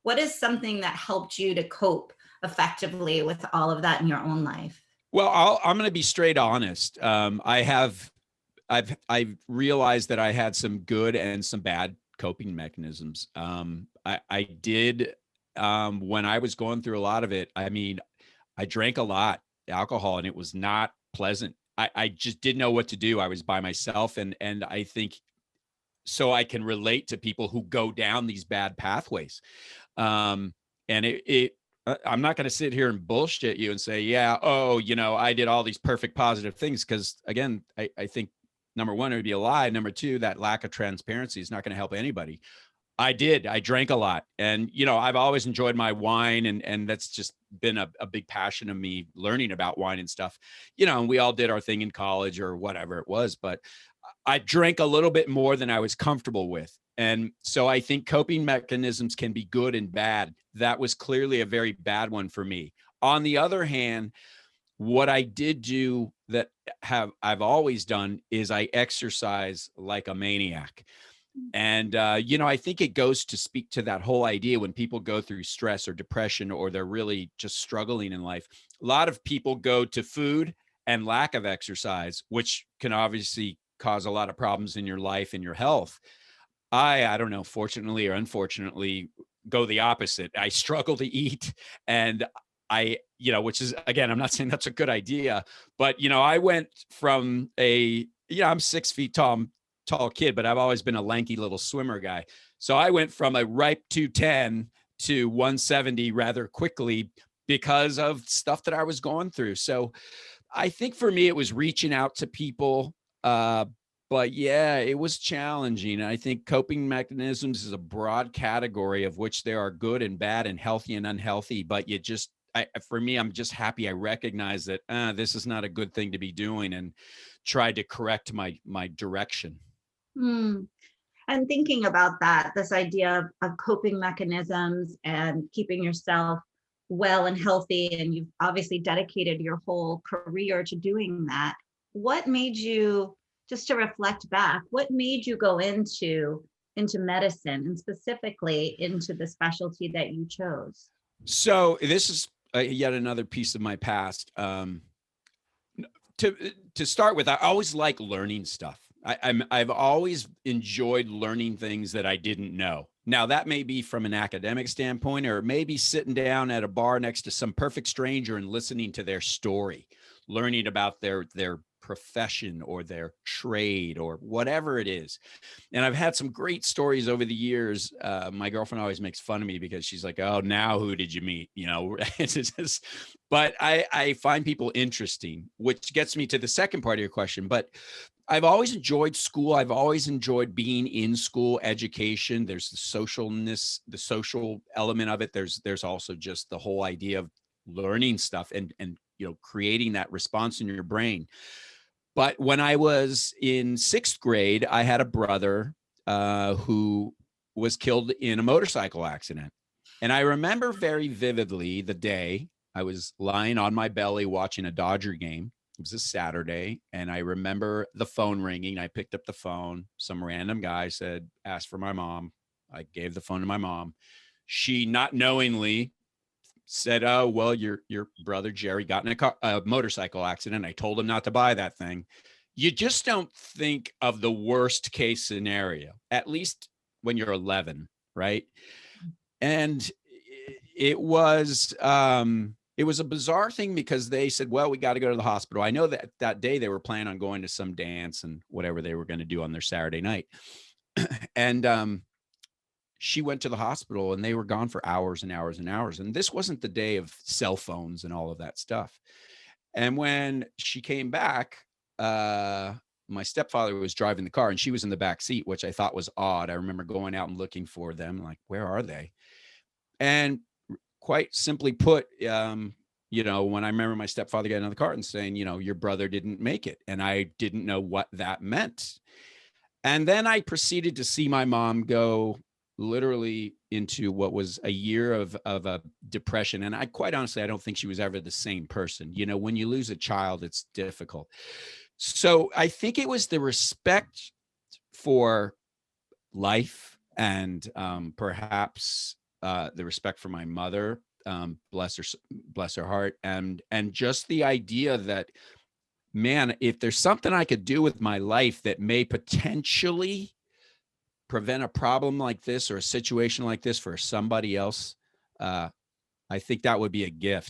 What is something that helped you to cope effectively with all of that in your own life? Well, I'm going to be straight honest. I've realized that I had some good and some bad coping mechanisms. I did when I was going through a lot of it. I mean, I drank a lot alcohol, and it was not pleasant. I just didn't know what to do. I was by myself, and I think so. I can relate to people who go down these bad pathways. Um, and I'm not going to sit here and bullshit you and say, yeah, oh, I did all these perfect positive things. Cause again, I think number one, it would be a lie. Number two, that lack of transparency is not going to help anybody. I drank a lot, and, I've always enjoyed my wine, and that's just been a big passion of me, learning about wine and stuff, and we all did our thing in college or whatever it was, but I drank a little bit more than I was comfortable with. And so I think coping mechanisms can be good and bad. That was clearly a very bad one for me. On the other hand, what I did do that I've always done is I exercise like a maniac. And, I think it goes to speak to that whole idea when people go through stress or depression, or they're really just struggling in life. A lot of people go to food and lack of exercise, which can obviously cause a lot of problems in your life and your health. I don't know, fortunately or unfortunately, go the opposite. I struggle to eat, and which is, again, I'm not saying that's a good idea, but, I went from I'm 6 feet tall kid, but I've always been a lanky little swimmer guy. So I went from a ripe 210 to 170 rather quickly because of stuff that I was going through. So I think for me, it was reaching out to people. But yeah, it was challenging. I think coping mechanisms is a broad category of which there are good and bad and healthy and unhealthy. But for me, I'm just happy I recognize that this is not a good thing to be doing, and tried to correct my direction. Hmm. And thinking about that, this idea of coping mechanisms and keeping yourself well and healthy, and you've obviously dedicated your whole career to doing that. What made you, just to reflect back, what made you go into medicine and specifically into the specialty that you chose? So this is yet another piece of my past. To start with, I always like learning stuff. I've always enjoyed learning things that I didn't know. Now, that may be from an academic standpoint, or maybe sitting down at a bar next to some perfect stranger and listening to their story, learning about their profession or their trade or whatever it is. And I've had some great stories over the years. My girlfriend always makes fun of me because she's like, "Oh, now who did you meet?" It's just, but I find people interesting, which gets me to the second part of your question. But I've always enjoyed school. I've always enjoyed being in school, education. There's the socialness, the social element of it. There's also just the whole idea of learning stuff, and creating that response in your brain. But when I was in sixth grade, I had a brother who was killed in a motorcycle accident. And I remember very vividly the day I was lying on my belly watching a Dodger game. It was a Saturday. And I remember the phone ringing. I picked up the phone. Some random guy asked for my mom. I gave the phone to my mom. She, not knowingly, said, "Oh, well, your brother Jerry got in a motorcycle accident. I told him not to buy that thing." You just don't think of the worst case scenario, at least when you're 11, right? And it was a bizarre thing because they said, "Well, we got to go to the hospital." I know that day they were planning on going to some dance and whatever they were going to do on their Saturday night. And she went to the hospital, and they were gone for hours and hours and hours. And this wasn't the day of cell phones and all of that stuff. And when she came back, my stepfather was driving the car, and she was in the back seat, which I thought was odd. I remember going out and looking for them, like, where are they? And quite simply put, when I remember my stepfather getting out of the car and saying, "Your brother didn't make it." And I didn't know what that meant. And then I proceeded to see my mom go literally into what was a year of a depression. And quite honestly, I don't think she was ever the same person. When you lose a child, it's difficult. So I think it was the respect for life, and perhaps the respect for my mother, bless her heart, and just the idea that, man, if there's something I could do with my life that may potentially prevent a problem like this or a situation like this for somebody else, I think that would be a gift.